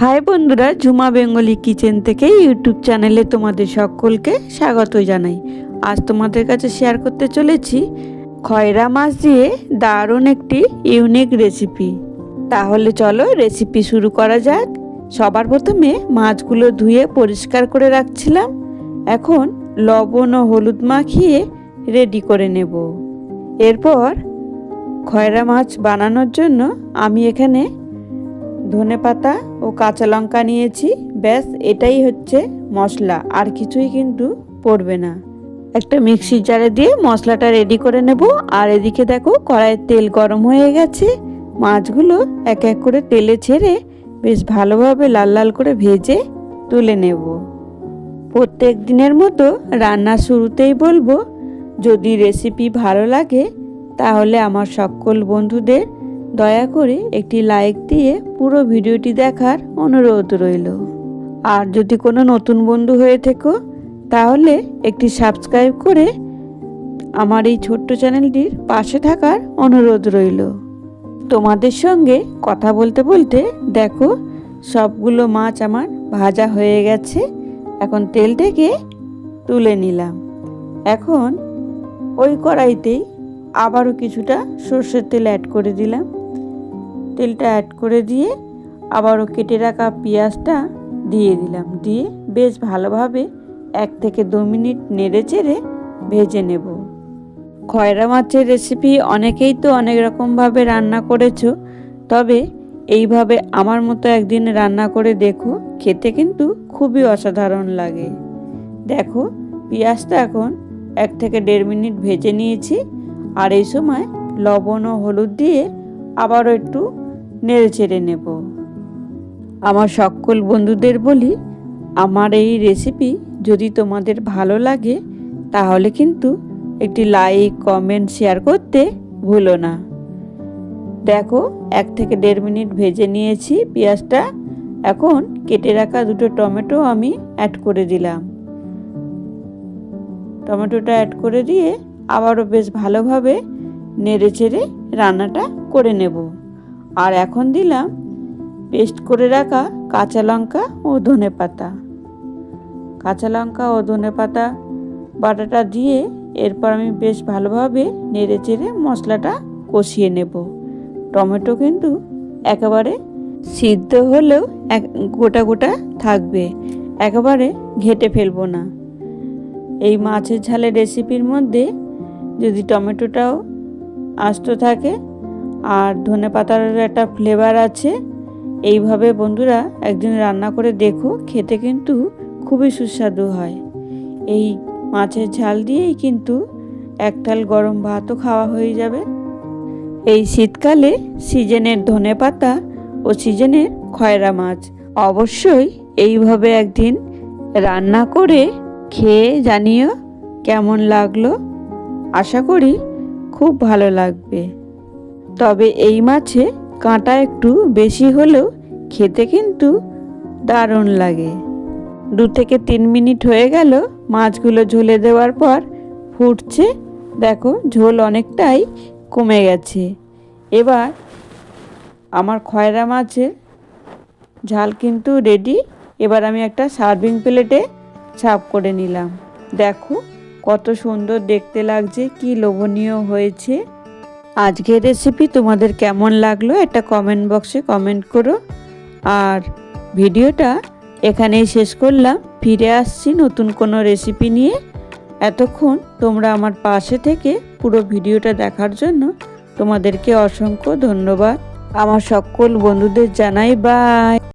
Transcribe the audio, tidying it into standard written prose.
High বন্ধুরা, Jhuma Bengali kitchen থেকে YouTube চ্যানেলে তোমাদের সকলকে স্বাগত জানাই। আজ তোমাদের কাছে শেয়ার করতে চলেছি খয়রা মাছ দিয়ে দারুণ একটি ইউনিক রেসিপি। তাহলে চলো রেসিপি শুরু করা যাক। সবার প্রথমে মাছগুলো ধুয়ে পরিষ্কার করে রাখছিলাম। এখন লবণ ও হলুদ মাখিয়ে রেডি করে নেব। এরপর খয়রা মাছ বানানোর জন্য আমি এখানে ধনেপাতা ও কাঁচা লঙ্কা নিয়েছি। ব্যাস এটাই হচ্ছে মশলা, আর কিছুই কিন্তু পড়বে না। একটা মিক্সির জারে দিয়ে মশলাটা রেডি করে নেব। আর এদিকে দেখো কড়াইয়ের তেল গরম হয়ে গেছে। মাছগুলো এক এক করে তেলে ছেড়ে বেশ ভালোভাবে লাল লাল করে ভেজে তুলে নেব। প্রত্যেক দিনের মতো রান্নার শুরুতেই বলবো, যদি রেসিপি ভালো লাগে তাহলে আমার সকল বন্ধুদের দয়া করে একটি লাইক দিয়ে পুরো ভিডিওটি দেখার অনুরোধ রইল। আর যদি কোনো নতুন বন্ধু হয়ে থেকো তাহলে একটি সাবস্ক্রাইব করে আমার এই ছোট্ট চ্যানেলটির পাশে থাকার অনুরোধ রইল। তোমাদের সঙ্গে কথা বলতে বলতে দেখো সবগুলো মাছ আমার ভাজা হয়ে গেছে। এখন তেল থেকে তুলে নিলাম। এখন ওই কড়াইতেই আবারও কিছুটা সর্ষের তেল অ্যাড করে দিলাম। তেলটা অ্যাড করে দিয়ে আবারও কেটে রাখা পেঁয়াজটা দিয়ে দিলাম। দিয়ে বেশ ভালোভাবে 1 থেকে 2 মিনিট নেড়ে চেড়ে ভেজে নেব। খয়রা মাছের রেসিপি অনেকেই তো অনেক রকমভাবে রান্না করেছো, তবে এইভাবে আমার মতো একদিন রান্না করে দেখো, খেতে কিন্তু খুবই অসাধারণ লাগে। দেখো পেঁয়াজটা এখন 1 থেকে 1.5 মিনিট ভেজে নিয়েছি। আর এই সময় লবণ ও হলুদ দিয়ে আবারও একটু নেড়ে চেড়ে নেব। আমার সকল বন্ধুদের বলি, আমার এই রেসিপি যদি তোমাদের ভালো লাগে তাহলে কিন্তু একটি লাইক, কমেন্ট, শেয়ার করতে ভুলো না। দেখো 1 থেকে 1.5 মিনিট ভেজে নিয়েছি পেঁয়াজটা। এখন কেটে রাখা 2টো টমেটো আমি অ্যাড করে দিলাম। টমেটোটা অ্যাড করে দিয়ে আবারও বেশ ভালোভাবে নেড়ে চেড়ে রান্নাটা করে নেব। আর এখন দিলাম পেস্ট করে রাখা কাঁচা লঙ্কা ও ধনেপাতা। কাঁচা লঙ্কা ও ধনেপাতা বাটাটা দিয়ে এরপর আমি বেশ ভালোভাবে নেড়ে চেড়ে মশলাটা কষিয়ে নেব। টমেটো কিন্তু একেবারে সিদ্ধ হলেও গোটা গোটা থাকবে, একেবারে ঘেঁটে ফেলবো না। এই মাছের ঝালের রেসিপির মধ্যে যদি টমেটোটাও আস্ত থাকে আর ধনেপাতার একটা ফ্লেভার আছে, এইভাবে বন্ধুরা একদিন রান্না করে দেখো, খেতে কিন্তু খুবই সুস্বাদু হয়। এই মাছের ঝাল দিয়েই কিন্তু এক থাল গরম ভাতও খাওয়া হয়ে যাবে। এই শীতকালে সিজনের ধনেপাতা ও সিজনের খয়রা মাছ অবশ্যই এইভাবে একদিন রান্না করে খেয়ে জানিও কেমন লাগলো। আশা করি খুব ভালো লাগবে। তবে এই মাছে কাঁটা একটু বেশি হলেও খেতে কিন্তু দারুণ লাগে। 2 থেকে 3 মিনিট হয়ে গেল মাছগুলো ঝোলে দেওয়ার পর ফুটছে। দেখো ঝোল অনেকটাই কমে গেছে। এবার আমার খয়রা মাছের ঝাল কিন্তু রেডি। এবার আমি একটা সার্ভিং প্লেটে সার্ভ করে নিলাম। দেখো কত সুন্দর দেখতে লাগছে, কি লোভনীয় হয়েছে। আজকের রেসিপি তোমাদের কেমন লাগলো একটা কমেন্ট বক্সে কমেন্ট করো। আর ভিডিওটা এখানেই শেষ করলাম। ফিরে আসছি নতুন কোনো রেসিপি নিয়ে। এতক্ষণ তোমরা আমার পাশে থেকে পুরো ভিডিওটা দেখার জন্য তোমাদেরকে অসংখ্য ধন্যবাদ। আমার সকল বন্ধুদের জানাই বাই।